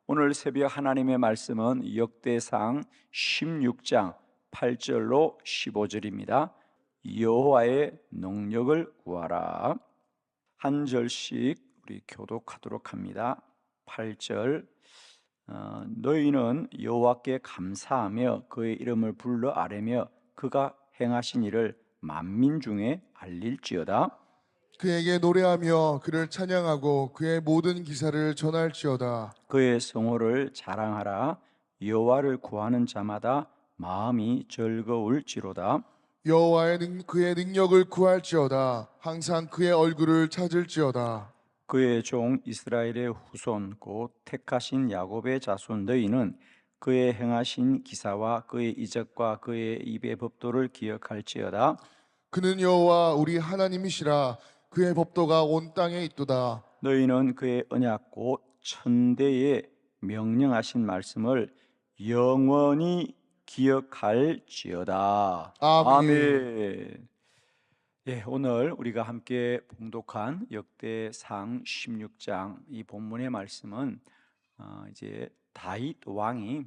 오늘 새벽 하나님의 말씀은 역대상 16장 8절로 15절입니다. 여호와의 능력을 구하라. 한 절씩 우리 교독하도록 합니다. 8절 너희는 여호와께 감사하며 그의 이름을 불러 아뢰며 그가 행하신 일을 만민 중에 알릴지어다. 그에게 노래하며 그를 찬양하고 그의 모든 기사를 전할지어다. 그의 성호를 자랑하라. 여호와를 구하는 자마다 마음이 즐거울지로다. 그의 능력을 구할지어다. 항상 그의 얼굴을 찾을지어다. 그의 종 이스라엘의 후손 곧 택하신 야곱의 자손 너희는 그의 행하신 기사와 그의 이적과 그의 입의 법도를 기억할지어다. 그는 여호와 우리 하나님이시라. 그의 법도가 온 땅에 있도다. 너희는 그의 언약 곧 천대에 명령하신 말씀을 영원히 기억할지어다. 아멘. 아멘. 예, 오늘 우리가 함께 봉독한 역대상 16장 이 본문의 말씀은 이제 다윗 왕이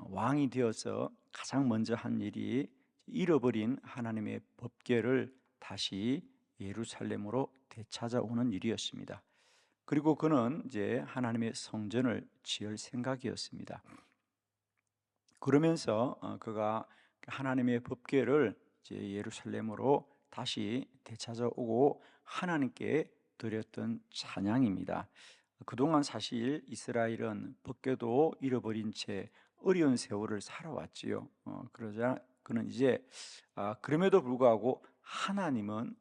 왕이 되어서 가장 먼저 한 일이 잃어버린 하나님의 법궤를 다시 예루살렘으로 되찾아오는 일이었습니다. 그리고 그는 이제 하나님의 성전을 지을 생각이었습니다. 그러면서 그가 하나님의 법궤를 이제 예루살렘으로 다시 되찾아오고 하나님께 드렸던 찬양입니다. 그동안 사실 이스라엘은 법궤도 잃어버린 채 어려운 세월을 살아왔지요. 그러자 그는 이제 그럼에도 불구하고 하나님은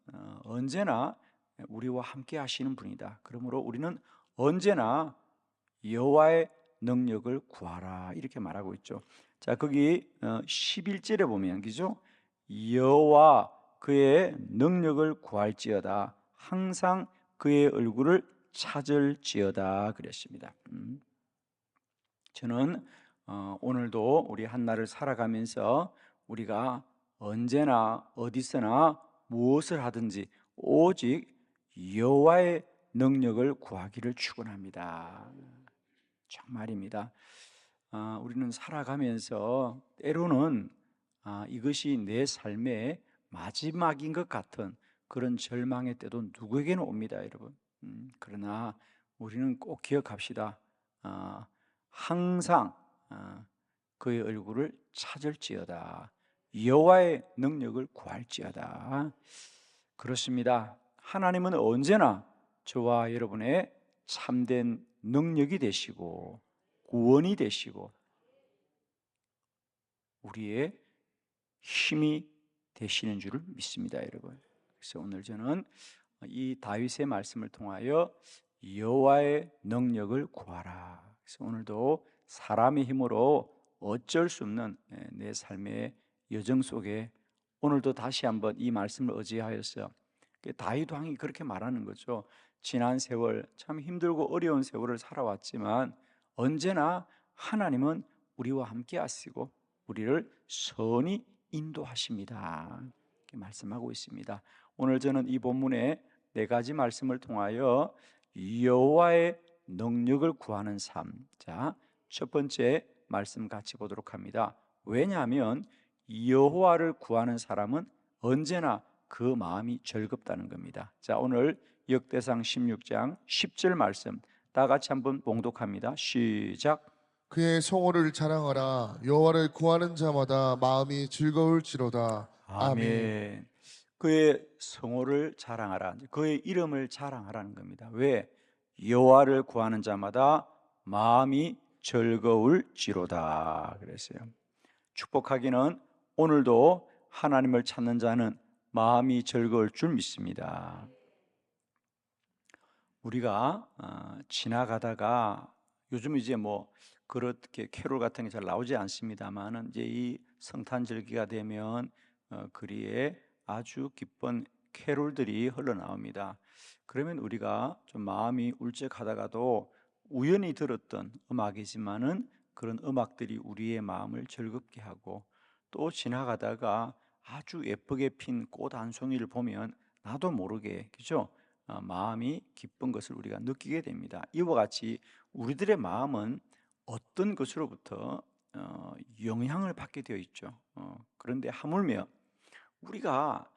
언제나 우리와 함께 하시는 분이다. 그러므로 우리는 언제나 여호와의 능력을 구하라 이렇게 말하고 있죠. 자, 거기 11절에 보면 그죠? 여호와 그의 능력을 구할지어다. 항상 그의 얼굴을 찾을지어다 그랬습니다. 저는 오늘도 우리 한날을 살아가면서 우리가 언제나 어디서나 무엇을 하든지 오직 여호와의 능력을 구하기를 축원합니다. 정말입니다. 우리는 살아가면서 때로는 이것이 내 삶의 마지막인 것 같은 그런 절망의 때도 누구에게는 옵니다, 여러분. 그러나 우리는 꼭 기억합시다. 항상 그의 얼굴을 찾을지어다. 여호와의 능력을 구할지어다. 그렇습니다. 하나님은 언제나 저와 여러분의 참된 능력이 되시고 구원이 되시고 우리의 힘이 되시는 줄을 믿습니다, 여러분. 그래서 오늘 저는 이 다윗의 말씀을 통하여 여호와의 능력을 구하라. 그래서 오늘도 사람의 힘으로 어쩔 수 없는 내 삶의 여정 속에 오늘도 다시 한번 이 말씀을 의지하여서 다윗 왕이 그렇게 말하는 거죠. 지난 세월 참 힘들고 어려운 세월을 살아왔지만 언제나 하나님은 우리와 함께 하시고 우리를 선히 인도하십니다. 이렇게 말씀하고 있습니다. 오늘 저는 이 본문의 네 가지 말씀을 통하여 여호와의 능력을 구하는 삶. 자, 첫 번째 말씀 같이 보도록 합니다. 왜냐하면 여호와를 구하는 사람은 언제나 그 마음이 즐겁다는 겁니다. 자, 오늘 역대상 16장 10절 말씀 다 같이 한번 봉독합니다. 시작. 그의 성호를 자랑하라. 여호와를 구하는 자마다 마음이 즐거울지로다. 아멘. 아멘. 그의 성호를 자랑하라. 그의 이름을 자랑하라는 겁니다. 왜? 여호와를 구하는 자마다 마음이 즐거울지로다 그랬어요. 축복하기는 오늘도 하나님을 찾는 자는 마음이 즐거울 줄 믿습니다. 우리가 지나가다가 요즘 이제 뭐 그렇게 캐롤 같은 게 잘 나오지 않습니다만은 이제 이 성탄절기가 되면 거리에 아주 기쁜 캐롤들이 흘러나옵니다. 그러면 우리가 좀 마음이 울적하다가도 우연히 들었던 음악이지만은 그런 음악들이 우리의 마음을 즐겁게 하고 또 지나가다가 아주 예쁘게 핀 꽃 한 송이를 보면 나도 모르게 그죠? 마음이 기쁜 것을 우리가 느끼게 됩니다. 이와 같이 우리들의 마음은 어떤 것으로부터 영향을 받게 되어 있죠. 그런데 하물며 우리가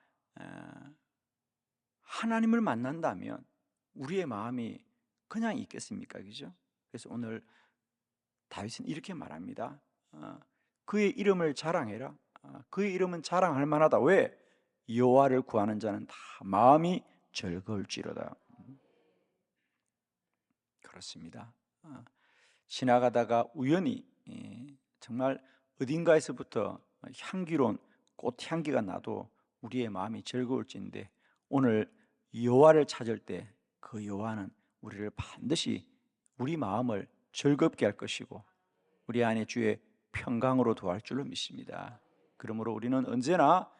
하나님을 만난다면 우리의 마음이 그냥 있겠습니까? 그죠? 그래서 오늘 다윗은 이렇게 말합니다. 그의 이름을 자랑해라. 그의 이름은 자랑할 만하다. 왜? 여호와를 구하는 자는 다 마음이 즐거울지로다. 그렇습니다. 지나가다가 우연히 정말 어딘가에서부터 향기로운 꽃향기가 나도 우리의 마음이 즐거울지인데 오늘 여호와를 찾을 때 그 여호와는 우리를 반드시 우리 마음을 즐겁게 할 것이고 우리 안에 주의 평강으로 도할 줄로 믿습니다. 그러므로 우리는 언제나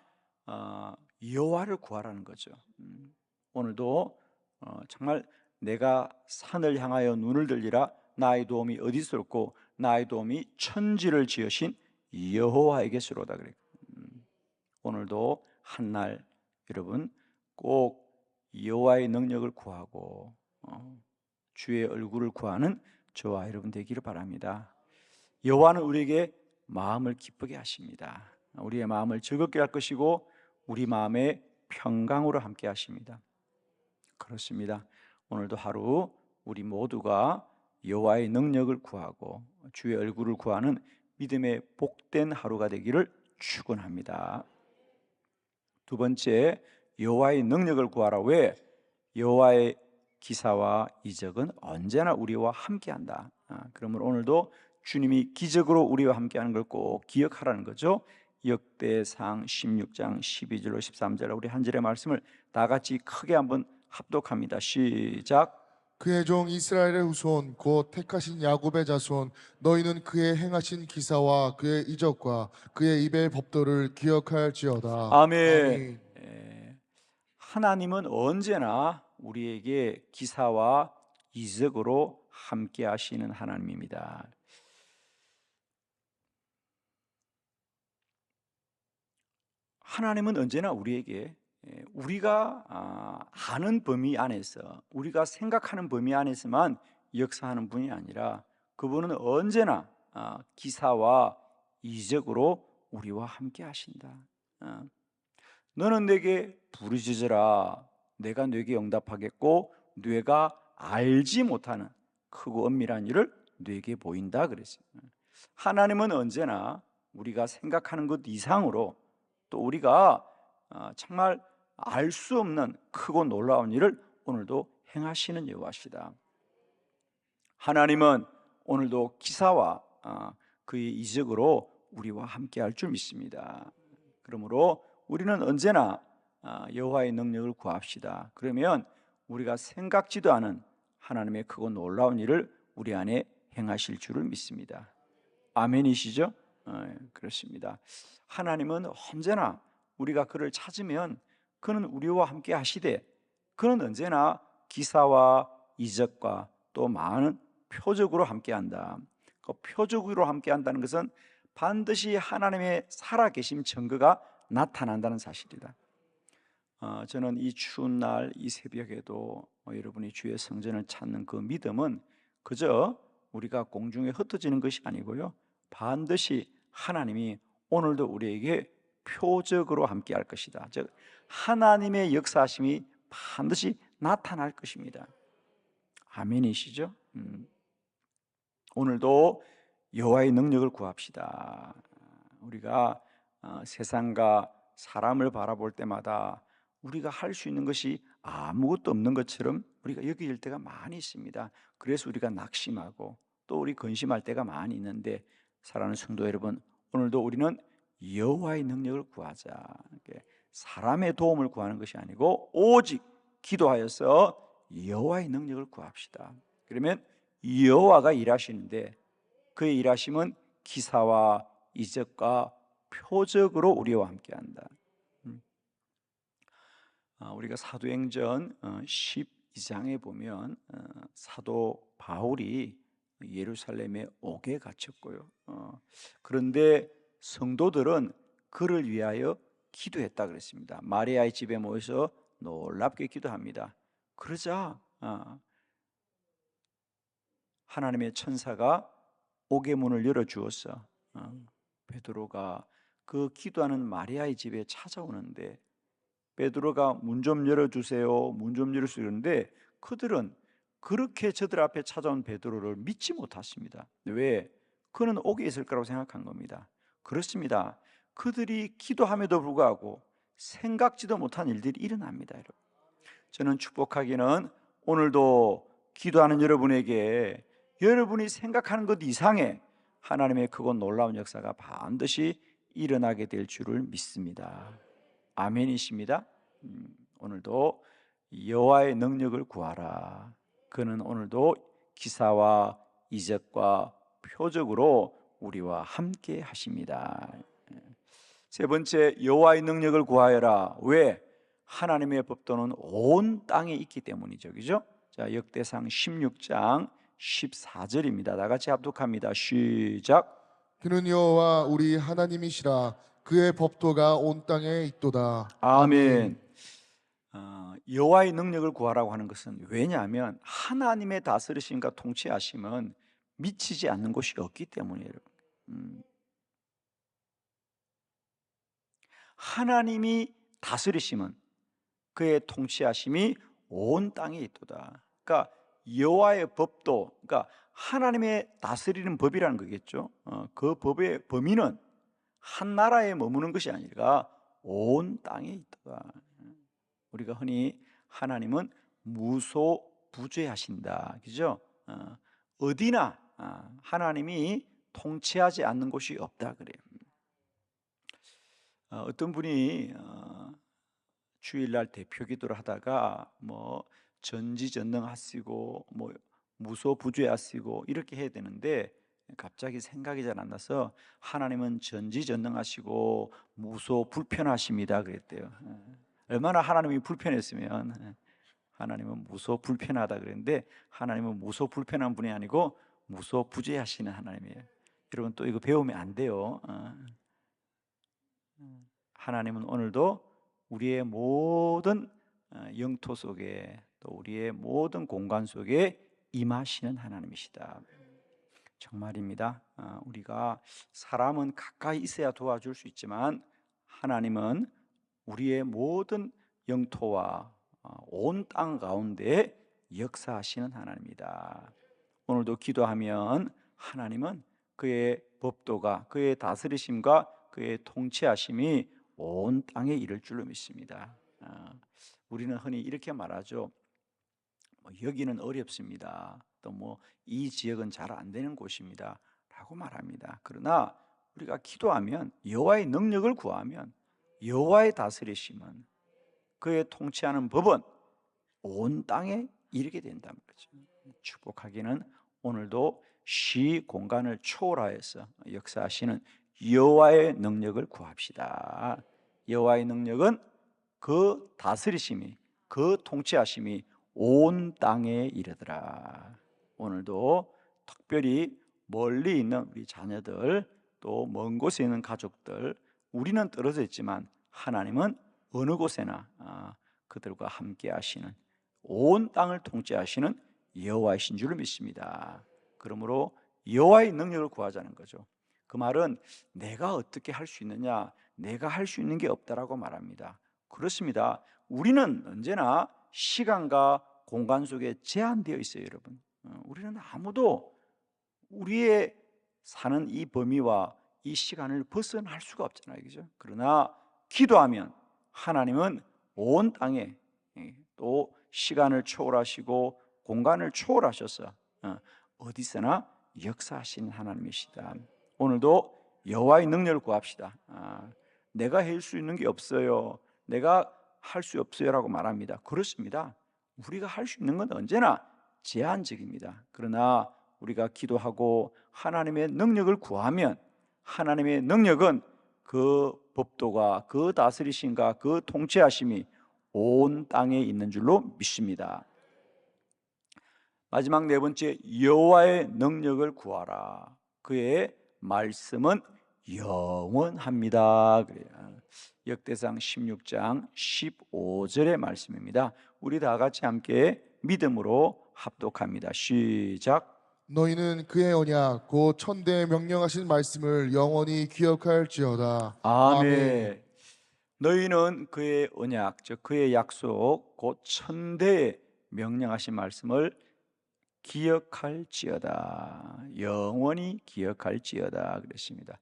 여호와를 구하라는 거죠. 오늘도 정말 내가 산을 향하여 눈을 들리라 나의 도움이 어디서 올고 나의 도움이 천지를 지으신 여호와에게서로다 그래. 오늘도 한날 여러분 꼭 여호와의 능력을 구하고 주의 얼굴을 구하는 저와 여러분 되기를 바랍니다. 여호와는 우리에게 마음을 기쁘게 하십니다. 우리의 마음을 즐겁게 할 것이고 우리 마음에 평강으로 함께 하십니다. 그렇습니다. 오늘도 하루 우리 모두가 여호와의 능력을 구하고 주의 얼굴을 구하는 믿음의 복된 하루가 되기를 축원합니다. 두 번째, 여호와의 능력을 구하라. 왜? 여호와의 기사와 이적은 언제나 우리와 함께한다. 그러므로 오늘도 주님이 기적으로 우리와 함께하는 걸 꼭 기억하라는 거죠. 역대상 16장 12절로 13절 우리 한 절의 말씀을 다 같이 크게 한번 합독합니다. 시작. 그의 종 이스라엘의 후손 곧 택하신 야곱의 자손 너희는 그의 행하신 기사와 그의 이적과 그의 입의 법도를 기억할지어다. 아멘. 하나님은 언제나 우리에게 기사와 이적으로 함께 하시는 하나님입니다. 하나님은 언제나 우리에게 우리가 아는 범위 안에서 우리가 생각하는 범위 안에서만 역사하는 분이 아니라 그분은 언제나 기사와 이적으로 우리와 함께 하신다. 너는 내게 부르짖으라 내가 네게 응답하겠고 네가 알지 못하는 크고 엄밀한 일을 네게 보인다 그랬어요. 하나님은 언제나 우리가 생각하는 것 이상으로 또 우리가 정말 알 수 없는 크고 놀라운 일을 오늘도 행하시는 여호와시다. 하나님은 오늘도 기사와 그의 이적으로 우리와 함께 할 줄 믿습니다. 그러므로 우리는 언제나 여호와의 능력을 구합시다. 그러면 우리가 생각지도 않은 하나님의 크고 놀라운 일을 우리 안에 행하실 줄을 믿습니다. 아멘이시죠? 그렇습니다. 하나님은 언제나 우리가 그를 찾으면 그는 우리와 함께 하시되 그는 언제나 기사와 이적과 또 많은 표적으로 함께한다. 그 표적으로 함께한다는 것은 반드시 하나님의 살아계심 증거가 나타난다는 사실이다. 저는 이 추운 날 이 새벽에도 여러분이 주의 성전을 찾는 그 믿음은 그저 우리가 공중에 흩어지는 것이 아니고요 반드시 하나님이 오늘도 우리에게 표적으로 함께할 것이다. 즉 하나님의 역사하심이 반드시 나타날 것입니다. 아멘이시죠? 오늘도 여호와의 능력을 구합시다. 우리가 세상과 사람을 바라볼 때마다 우리가 할 수 있는 것이 아무것도 없는 것처럼 우리가 여길 때가 많이 있습니다. 그래서 우리가 낙심하고 또 우리 근심할 때가 많이 있는데 사랑하는 성도 여러분, 오늘도 우리는 여호와의 능력을 구하자. 사람의 도움을 구하는 것이 아니고 오직 기도하여서 여호와의 능력을 구합시다. 그러면 여호와가 일하시는데 그의 일하심은 기사와 이적과 표적으로 우리와 함께한다. 우리가 사도행전 12장에 보면 사도 바울이 예루살렘에 옥에 갇혔고요. 그런데 성도들은 그를 위하여 기도했다 그랬습니다. 마리아의 집에 모여서 놀랍게 기도합니다. 그러자 하나님의 천사가 옥의 문을 열어주었어. 베드로가 그 기도하는 마리아의 집에 찾아오는데 베드로가 문 좀 열어주세요, 문 좀 열어주세요 그러는데 그들은 그렇게 저들 앞에 찾아온 베드로를 믿지 못했습니다. 왜? 그는 옥에 있을 거라고 생각한 겁니다. 그렇습니다. 그들이 기도함에도 불구하고 생각지도 못한 일들이 일어납니다. 여러분, 저는 축복하기는 오늘도 기도하는 여러분에게 여러분이 생각하는 것 이상의 하나님의 크고 놀라운 역사가 반드시 일어나게 될 줄을 믿습니다. 아멘이십니다. 오늘도 여호와의 능력을 구하라. 그는 오늘도 기사와 이적과 표적으로 우리와 함께 하십니다. 세 번째, 여호와의 능력을 구하여라. 왜? 하나님의 법도는 온 땅에 있기 때문이죠. 그죠? 자, 역대상 16장 14절입니다. 다 같이 합독합니다. 시작. 그는 여호와 우리 하나님이시라. 그의 법도가 온 땅에 있도다. 아멘. 여호와의 능력을 구하라고 하는 것은 왜냐하면 하나님의 다스리심과 통치하심은 미치지 않는 곳이 없기 때문이에요. 하나님이 다스리심은 그의 통치하심이 온 땅에 있도다. 그러니까 여호와의 법도, 그러니까 하나님의 다스리는 법이라는 거겠죠. 그 법의 범위는 한 나라에 머무는 것이 아니라 온 땅에 있도다. 우리가 흔히 하나님은 무소부재하신다, 그죠? 어디나 하나님이 통치하지 않는 곳이 없다 그래요. 어떤 분이 주일날 대표기도를 하다가 뭐 전지전능하시고 뭐 무소부재하시고 이렇게 해야 되는데 갑자기 생각이 잘 안 나서 하나님은 전지전능하시고 무소불편하십니다 그랬대요. 얼마나 하나님이 불편했으면 하나님은 무소불편하다 그랬는데 하나님은 무소불편한 분이 아니고 무소부재하시는 하나님이에요. 여러분 또 이거 배우면 안 돼요. 하나님은 오늘도 우리의 모든 영토 속에 또 우리의 모든 공간 속에 임하시는 하나님이시다. 정말입니다. 우리가 사람은 가까이 있어야 도와줄 수 있지만 하나님은 우리의 모든 영토와 온 땅 가운데 역사하시는 하나님이다. 오늘도 기도하면 하나님은 그의 법도가, 그의 다스리심과 그의 통치하심이 온 땅에 이를 줄로 믿습니다. 우리는 흔히 이렇게 말하죠. 여기는 어렵습니다. 또 뭐 이 지역은 잘 안 되는 곳입니다. 라고 말합니다. 그러나 우리가 기도하면 여호와의 능력을 구하면 여호와의 다스리심은 그의 통치하는 법은 온 땅에 이르게 된다는 거죠. 축복하기는 오늘도 시 공간을 초월하여서 역사하시는 여호와의 능력을 구합시다. 여호와의 능력은 그 다스리심이, 그 통치하심이 온 땅에 이르더라. 오늘도 특별히 멀리 있는 우리 자녀들, 또 먼 곳에 있는 가족들, 우리는 떨어져 있지만 하나님은 어느 곳에나 그들과 함께 하시는, 온 땅을 통치하시는 여호와이신 줄 믿습니다. 그러므로 여호와의 능력을 구하자는 거죠. 그 말은 내가 어떻게 할 수 있느냐, 내가 할 수 있는 게 없다라고 말합니다. 그렇습니다. 우리는 언제나 시간과 공간 속에 제한되어 있어요, 여러분. 우리는 아무도 우리의 사는 이 범위와 이 시간을 벗어날 수가 없잖아요, 그죠? 그러나 기도하면 하나님은 온 땅에 또 시간을 초월하시고 공간을 초월하셔서 어디서나 역사하시는 하나님이시다. 오늘도 여호와의 능력을 구합시다. 내가 할 수 있는 게 없어요, 내가 할 수 없어요라고 말합니다. 그렇습니다. 우리가 할 수 있는 건 언제나 제한적입니다. 그러나 우리가 기도하고 하나님의 능력을 구하면 하나님의 능력은 그 법도가, 그 다스리심과 그 통치하심이 온 땅에 있는 줄로 믿습니다. 마지막 네 번째, 여호와의 능력을 구하라. 그의 말씀은 영원합니다. 그래요. 역대상 16장 15절의 말씀입니다. 우리 다 같이 함께 믿음으로 합독합니다. 시작. 너희는 그의 언약 곧 천대에 명령하신 말씀을 영원히 기억할지어다. 아멘. 아멘. 너희는 그의 언약, 즉 그의 약속, 곧 천대에 명령하신 말씀을 기억할지어다. 영원히 기억할지어다 그랬습니다.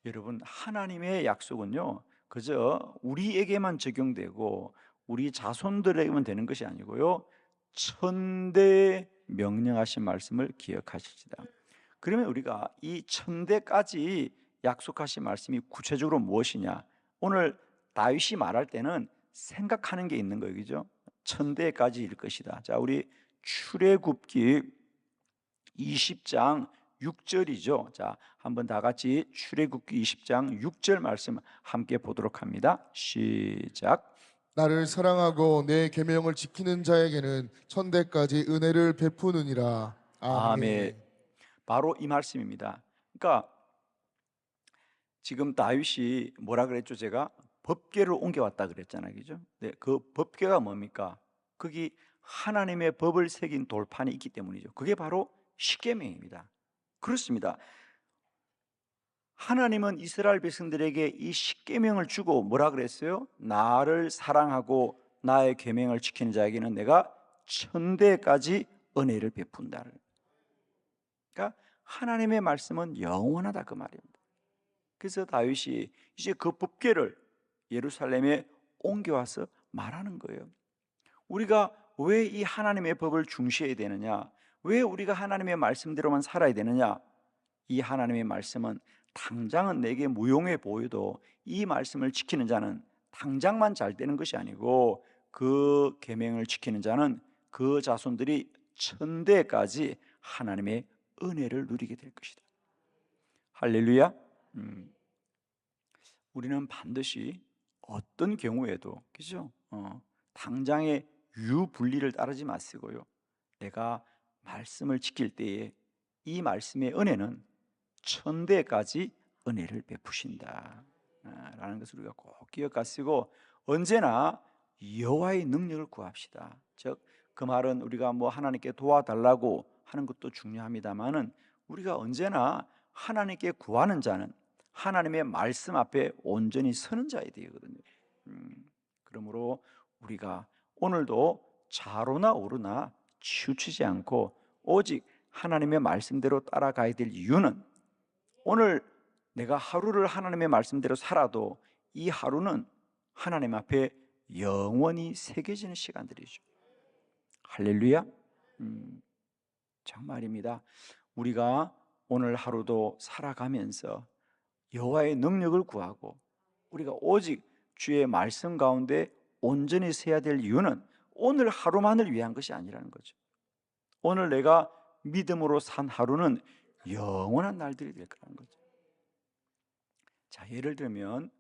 여러분, 하나님의 약속은요, 그저 우리에게만 적용되고 우리 자손들에게만 되는 것이 아니고요, 천대에 명령하신 말씀을 기억하실지다. 그러면 우리가 이 천대까지 약속하신 말씀이 구체적으로 무엇이냐? 오늘 다윗이 말할 때는 생각하는 게 있는 거예요, 그죠? 천대까지일 것이다. 자, 우리 출애굽기 20장 6절이죠. 자, 한번 다 같이 출애굽기 20장 6절 말씀 함께 보도록 합니다. 시작. 나를 사랑하고 내 계명을 지키는 자에게는 천대까지 은혜를 베푸느니라. 아멘. 아멘. 바로 이 말씀입니다. 그러니까 지금 다윗이 뭐라 그랬죠? 제가 법궤를 옮겨왔다 그랬잖아요, 그죠? 네, 그 법궤가 뭡니까? 거기 하나님의 법을 새긴 돌판이 있기 때문이죠. 그게 바로 십계명입니다. 그렇습니다. 하나님은 이스라엘 백성들에게 이 십계명을 주고 뭐라 그랬어요? 나를 사랑하고 나의 계명을 지키는 자에게는 내가 천대까지 은혜를 베푼다. 그러니까 하나님의 말씀은 영원하다 그 말입니다. 그래서 다윗이 이제 그 법궤를 예루살렘에 옮겨와서 말하는 거예요. 우리가 왜 이 하나님의 법을 중시해야 되느냐? 왜 우리가 하나님의 말씀대로만 살아야 되느냐? 이 하나님의 말씀은 당장은 내게 무용해 보여도 이 말씀을 지키는 자는 당장만 잘 되는 것이 아니고 그 계명을 지키는 자는 그 자손들이 천대까지 하나님의 은혜를 누리게 될 것이다. 할렐루야. 우리는 반드시 어떤 경우에도 그죠? 당장의 유불리를 따르지 마시고요. 내가 말씀을 지킬 때에 이 말씀의 은혜는 천대까지 은혜를 베푸신다 라는 것을 우리가 꼭 기억하시고 언제나 여호와의 능력을 구합시다. 즉 그 말은 우리가 뭐 하나님께 도와달라고 하는 것도 중요합니다만은 우리가 언제나 하나님께 구하는 자는 하나님의 말씀 앞에 온전히 서는 자야 되거든요. 그러므로 우리가 오늘도 좌로나 우로나 치우치지 않고 오직 하나님의 말씀대로 따라가야 될 이유는 오늘 내가 하루를 하나님의 말씀대로 살아도 이 하루는 하나님 앞에 영원히 새겨지는 시간들이죠. 할렐루야. 정말입니다. 우리가 오늘 하루도 살아가면서 여호와의 능력을 구하고 우리가 오직 주의 말씀 가운데 온전히 서야 될 이유는 오늘 하루만을 위한 것이 아니라는 거죠. 오늘 내가 믿음으로 산 하루는 영원한 날들이 될 거라는 거죠. 자, 예를 들면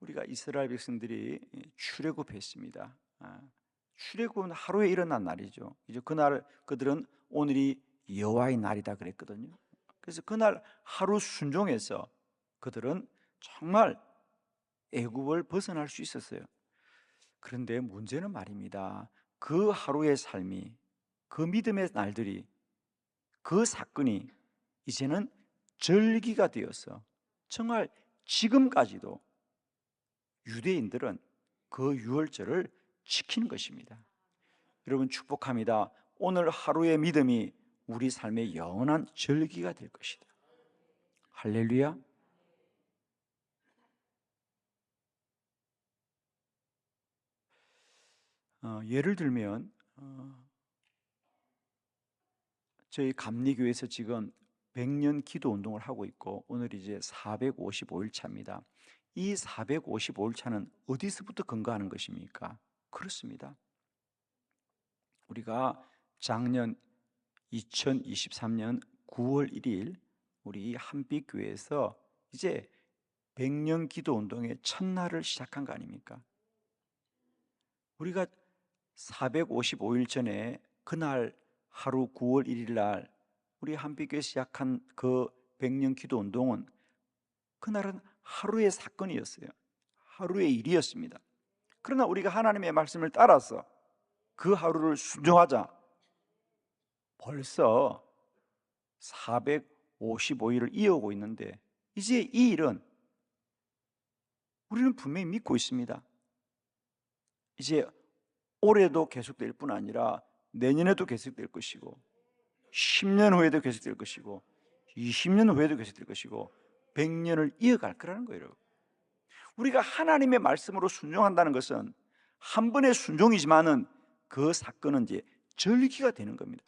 우리가 이스라엘 백성들이 출애굽했습니다. 출애굽은 하루에 일어난 날이죠. 이제 그날 그들은 오늘이 여호와의 날이다 그랬거든요. 그래서 그날 하루 순종해서 그들은 정말 애굽을 벗어날 수 있었어요. 그런데 문제는 말입니다. 그 하루의 삶이, 그 믿음의 날들이, 그 사건이 이제는 절기가 되어서 정말 지금까지도 유대인들은 그 유월절을 지키는 것입니다. 여러분 축복합니다. 오늘 하루의 믿음이 우리 삶의 영원한 절기가 될 것이다. 할렐루야. 예를 들면 저희 감리교에서 지금 100년 기도 운동을 하고 있고 오늘 이제 455일 차입니다. 이 455일 차는 어디서부터 근거하는 것입니까? 그렇습니다. 우리가 작년 2023년 9월 1일 우리 한빛교회에서 이제 100년 기도 운동의 첫날을 시작한 거 아닙니까? 우리가 455일 전에 그날 하루 9월 1일 날 우리 한빛교회 시작한 그 100년 기도 운동은 그날은 하루의 사건이었어요. 하루의 일이었습니다. 그러나 우리가 하나님의 말씀을 따라서 그 하루를 순종하자. 벌써 455일을 이어오고 있는데 이제 이 일은 우리는 분명히 믿고 있습니다. 이제 올해도 계속될 뿐 아니라 내년에도 계속될 것이고 10년 후에도 계속될 것이고 20년 후에도 계속될 것이고 100년을 이어갈 거라는 거예요. 우리가 하나님의 말씀으로 순종한다는 것은 한 번의 순종이지만은 그 사건은 이제 절기가 되는 겁니다.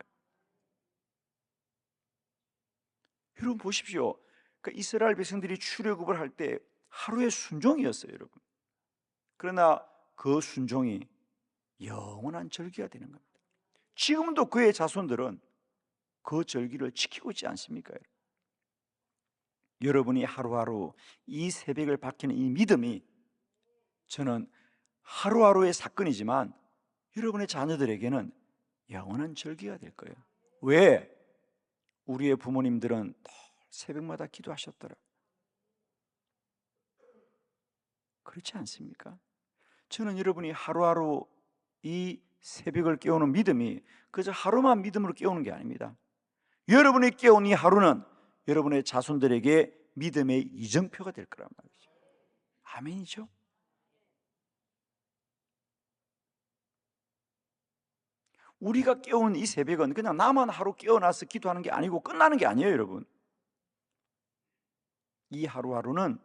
여러분 보십시오. 그러니까 이스라엘 백성들이 출애굽을 할 때 하루의 순종이었어요, 여러분. 그러나 그 순종이 영원한 절기가 되는 겁니다. 지금도 그의 자손들은 그 절기를 지키고 있지 않습니까? 여러분이 하루하루 이 새벽을 밝히는 이 믿음이 저는 하루하루의 사건이지만 여러분의 자녀들에게는 영원한 절기가 될 거예요. 왜? 우리의 부모님들은 새벽마다 기도하셨더라. 그렇지 않습니까? 저는 여러분이 하루하루 이 새벽을 깨우는 믿음이 그저 하루만 믿음으로 깨우는 게 아닙니다. 여러분이 깨운 이 하루는 여러분의 자손들에게 믿음의 이정표가 될 거란 말이죠. 아멘이죠? 우리가 깨우는 이 새벽은 그냥 나만 하루 깨어나서 기도하는 게 아니고 끝나는 게 아니에요, 여러분. 이 하루하루는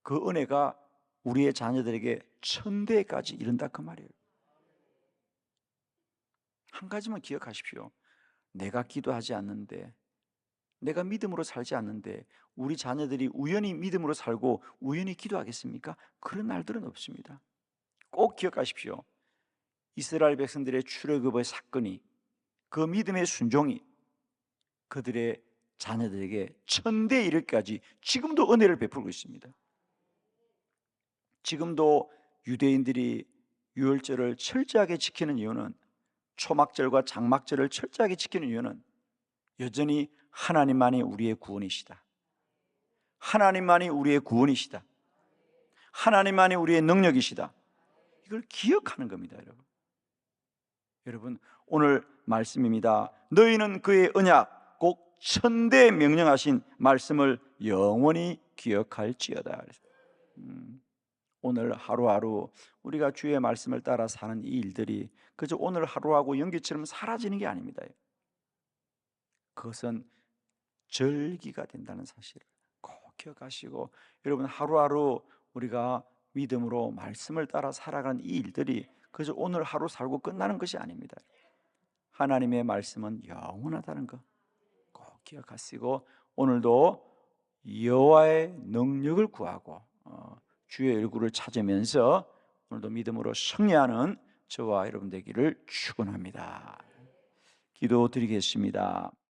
그 은혜가 우리의 자녀들에게 천대까지 이른다 그 말이에요. 한 가지만 기억하십시오. 내가 기도하지 않는데, 내가 믿음으로 살지 않는데 우리 자녀들이 우연히 믿음으로 살고 우연히 기도하겠습니까? 그런 날들은 없습니다. 꼭 기억하십시오. 이스라엘 백성들의 출애굽의 사건이, 그 믿음의 순종이 그들의 자녀들에게 천대 이르기까지 지금도 은혜를 베풀고 있습니다. 지금도 유대인들이 유월절을 철저하게 지키는 이유는, 초막절과 장막절을 철저하게 지키는 이유는 여전히 하나님만이 우리의 구원이시다. 하나님만이 우리의 구원이시다. 하나님만이 우리의 능력이시다. 이걸 기억하는 겁니다, 여러분. 여러분, 오늘 말씀입니다. 너희는 그의 언약, 꼭 천대 명령하신 말씀을 영원히 기억할지어다. 오늘 하루하루 우리가 주의 말씀을 따라 사는 이 일들이 그저 오늘 하루하고 연기처럼 사라지는 게 아닙니다. 그것은 절기가 된다는 사실을 꼭 기억하시고, 여러분 하루하루 우리가 믿음으로 말씀을 따라 살아가는 이 일들이 그저 오늘 하루 살고 끝나는 것이 아닙니다. 하나님의 말씀은 영원하다는 것 꼭 기억하시고, 오늘도 여호와의 능력을 구하고 주의 얼굴을 찾으면서 오늘도 믿음으로 승리하는 저와 여러분 되기를 축원합니다. 기도드리겠습니다.